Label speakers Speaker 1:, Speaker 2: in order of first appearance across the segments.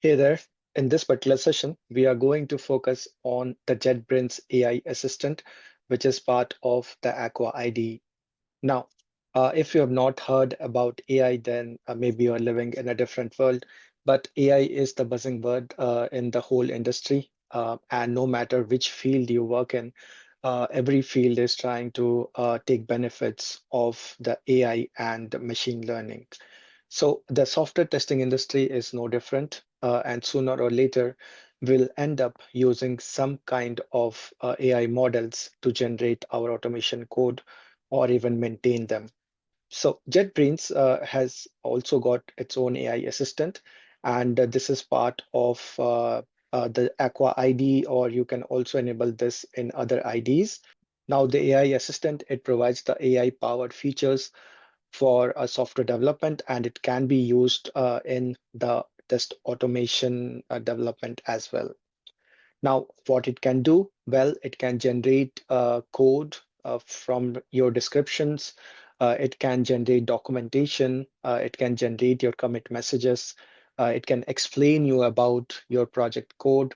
Speaker 1: Hey there. In this particular session, we are going to focus on the JetBrains AI assistant, which is part of the Aqua IDE. Now, if you have not heard about AI, then maybe you are living in a different world. But AI is the buzzing word in the whole industry. And no matter which field you work in, every field is trying to take benefits of the AI and machine learning. So the software testing industry is no different, and sooner or later, we'll end up using some kind of AI models to generate our automation code or even maintain them. So JetBrains has also got its own AI assistant, and this is part of the Aqua ID, or you can also enable this in other IDs. Now, the AI assistant, it provides the AI-powered features for software development, and it can be used in the test automation development as well. Now, what it can do, well, it can generate code from your descriptions. It can generate documentation. It can generate your commit messages. It can explain you about your project code.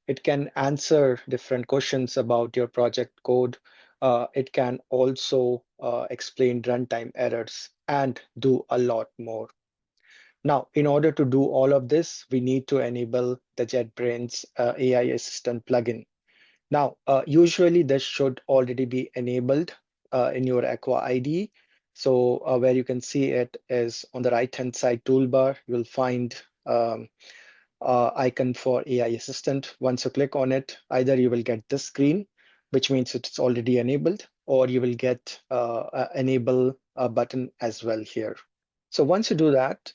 Speaker 1: It can answer different questions about your project code. It can also explain runtime errors and do a lot more. Now, in order to do all of this, we need to enable the JetBrains AI Assistant plugin. Now, usually this should already be enabled in your Aqua IDE. So where you can see it is on the right-hand side toolbar, you'll find icon for AI Assistant. Once you click on it, either you will get this screen, which means it's already enabled, or you will get enable button as well here. So once you do that,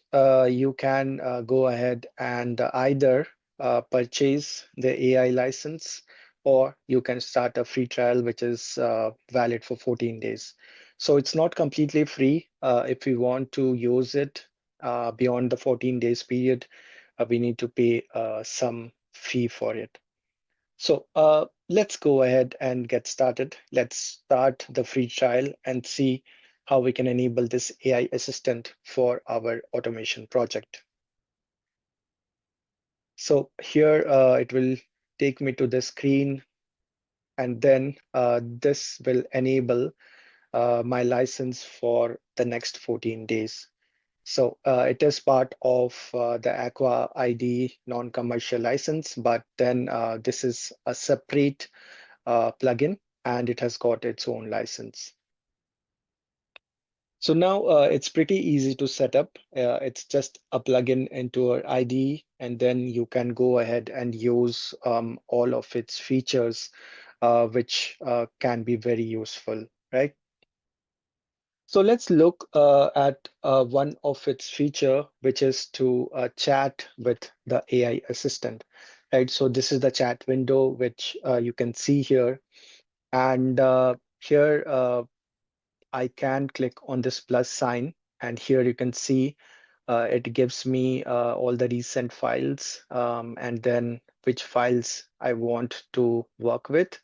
Speaker 1: you can go ahead and either purchase the AI license, or you can start a free trial, which is valid for 14 days. So it's not completely free. If we want to use it beyond the 14 days period, we need to pay some fee for it. So let's go ahead and get started. Let's start the free trial and see how we can enable this AI assistant for our automation project. So here it will take me to the screen, and then this will enable my license for the next 14 days. So it is part of the Aqua ID non-commercial license, but then this is a separate plugin, and it has got its own license. So now it's pretty easy to set up. It's just a plugin into our IDE, and then you can go ahead and use all of its features, which can be very useful, right? So let's look at one of its feature, which is to chat with the AI assistant, right? So this is the chat window, which you can see here. And here I can click on this plus sign, and here you can see it gives me all the recent files, and then which files I want to work with.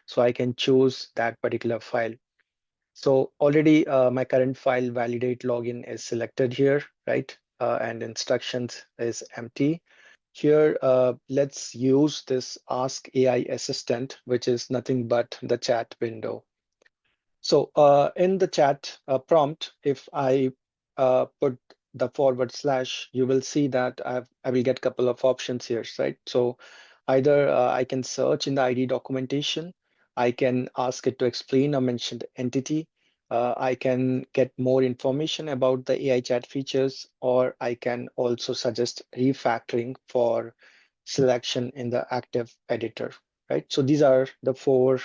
Speaker 1: So I can choose that particular file. So already my current file validate login is selected here, right? And instructions is empty. Here, let's use this Ask AI Assistant, which is nothing but the chat window. So in the chat prompt, if I put the forward slash, you will see that I will get a couple of options here, right? So either I can search in the ID documentation, I can ask it to explain a mentioned entity, I can get more information about the AI chat features, or I can also suggest refactoring for selection in the active editor, right? So these are the four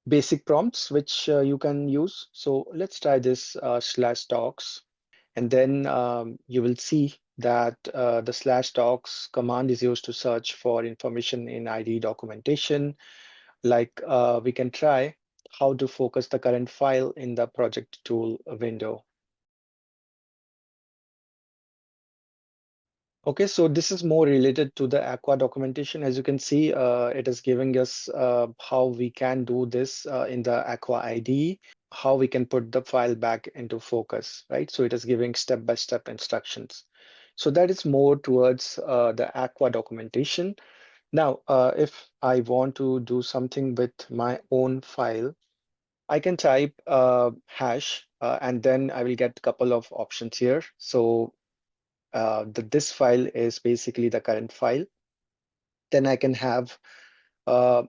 Speaker 1: basic prompts which you can use. So let's try this slash docs, and then you will see that the slash docs command is used to search for information in ID documentation. Like we can try how to focus the current file in the project tool window. Okay, so this is more related to the Aqua documentation. As you can see, it is giving us how we can do this in the Aqua ID, how we can put the file back into focus, right? So it is giving step-by-step instructions. So that is more towards the Aqua documentation. Now, if I want to do something with my own file, I can type hash and then I will get a couple of options here. So this file is basically the current file. Then I can have uh,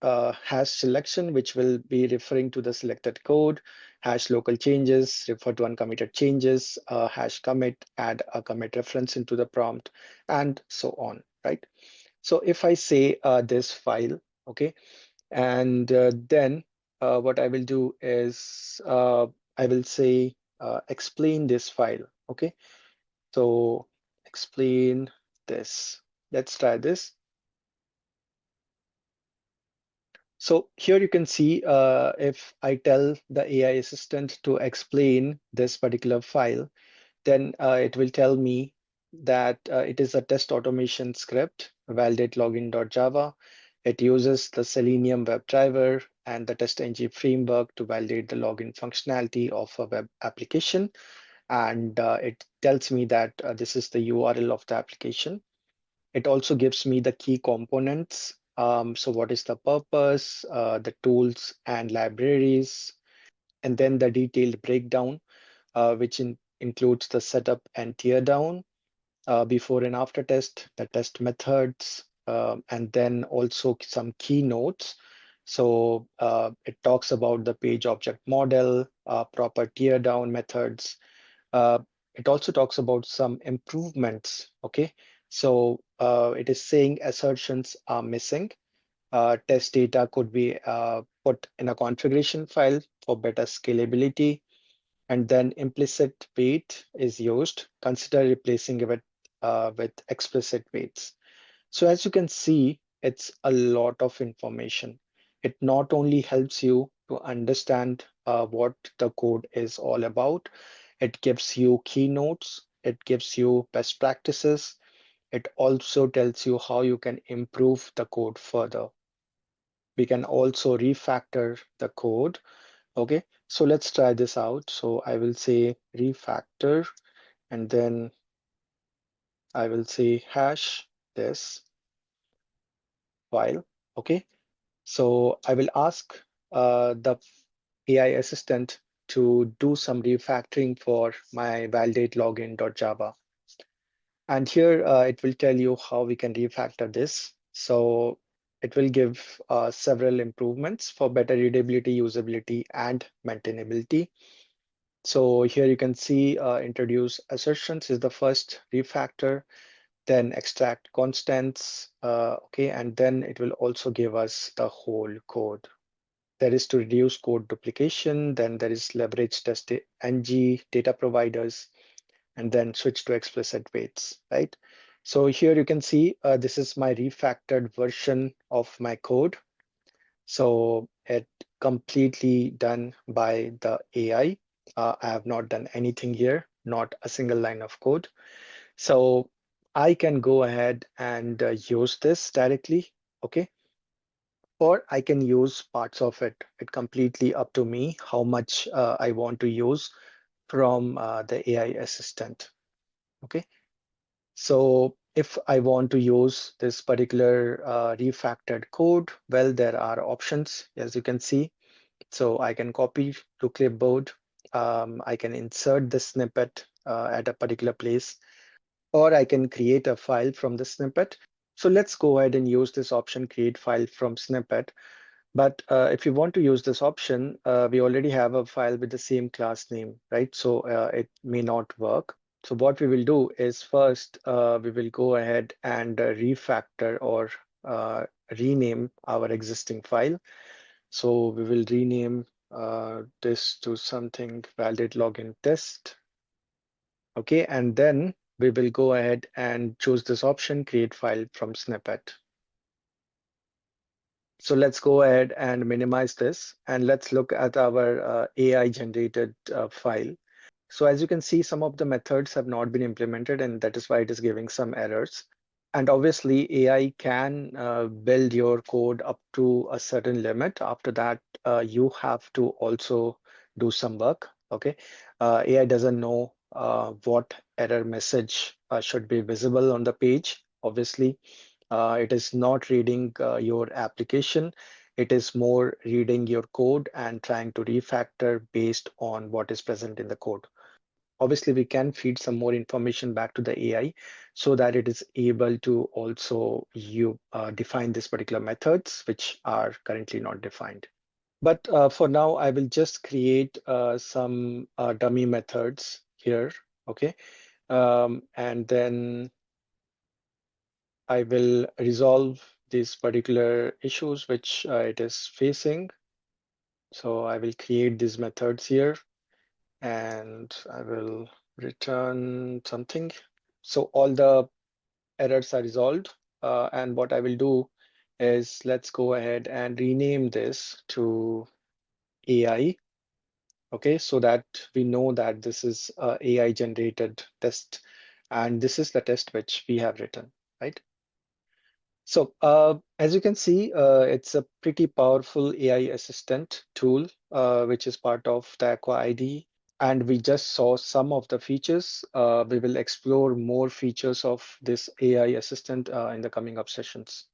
Speaker 1: hash selection, which will be referring to the selected code, hash local changes, refer to uncommitted changes, hash commit, add a commit reference into the prompt, and so on, right? So if I say this file, okay, and then what I will do is I will say explain this file, okay? So explain this. Let's try this. So here you can see if I tell the AI assistant to explain this particular file, then it will tell me that it is a test automation script, validate login.java. It uses the Selenium WebDriver and the TestNG framework to validate the login functionality of a web application. And it tells me that this is the URL of the application. It also gives me the key components. So what is the purpose, the tools and libraries, and then the detailed breakdown, which includes the setup and teardown, before and after test, the test methods, and then also some keynotes. So it talks about the page object model, proper teardown methods, uh, it also talks about some improvements. Okay, so it is saying assertions are missing. Test data could be put in a configuration file for better scalability, and then implicit weight is used. Consider replacing it with explicit weights. So as you can see, it's a lot of information. It not only helps you to understand what the code is all about, it gives you keynotes, it gives you best practices, it also tells you how you can improve the code further. We can also refactor the code. Okay, so let's try this out. So I will say refactor, and then I will say hash this file. Okay, so I will ask the AI assistant to do some refactoring for my validate login.java. And here it will tell you how we can refactor this. So it will give several improvements for better readability, usability, and maintainability. So here you can see introduce assertions is the first refactor, then extract constants, okay, and then it will also give us the whole code. There is to reduce code duplication, then there is leverage test ng data providers, and then switch to explicit weights, right? So here you can see this is my refactored version of my code. So it completely done by the AI. I have not done anything here, not a single line of code. So I can go ahead and use this directly, okay? Or I can use parts of it. It completely up to me how much I want to use from the AI assistant, okay? So if I want to use this particular refactored code, well, there are options, as you can see. So I can copy to clipboard. I can insert the snippet at a particular place, or I can create a file from the snippet. So let's go ahead and use this option, create file from snippet. But if you want to use this option, we already have a file with the same class name, right? So it may not work. So what we will do is first, we will go ahead and refactor or uh, rename our existing file. So we will rename this to something valid login test. Okay, and then we will go ahead and choose this option, create file from snippet. So let's go ahead and minimize this and let's look at our AI generated file. So as you can see, some of the methods have not been implemented and that is why it is giving some errors. And obviously AI can build your code up to a certain limit. After that, you have to also do some work, okay? AI doesn't know what error message should be visible on the page. Obviously, it is not reading your application. It is more reading your code and trying to refactor based on what is present in the code. Obviously, we can feed some more information back to the AI so that it is able to also define these particular methods, which are currently not defined. But for now, I will just create some dummy methods here, okay? And then I will resolve these particular issues which it is facing. So I will create these methods here and I will return something. So all the errors are resolved. And what I will do is let's go ahead and rename this to AI. Okay, so that we know that this is a AI generated test and this is the test which we have written, right? So as you can see, it's a pretty powerful AI assistant tool, which is part of the Aqua ID. And we just saw some of the features. We will explore more features of this AI assistant in the coming up sessions.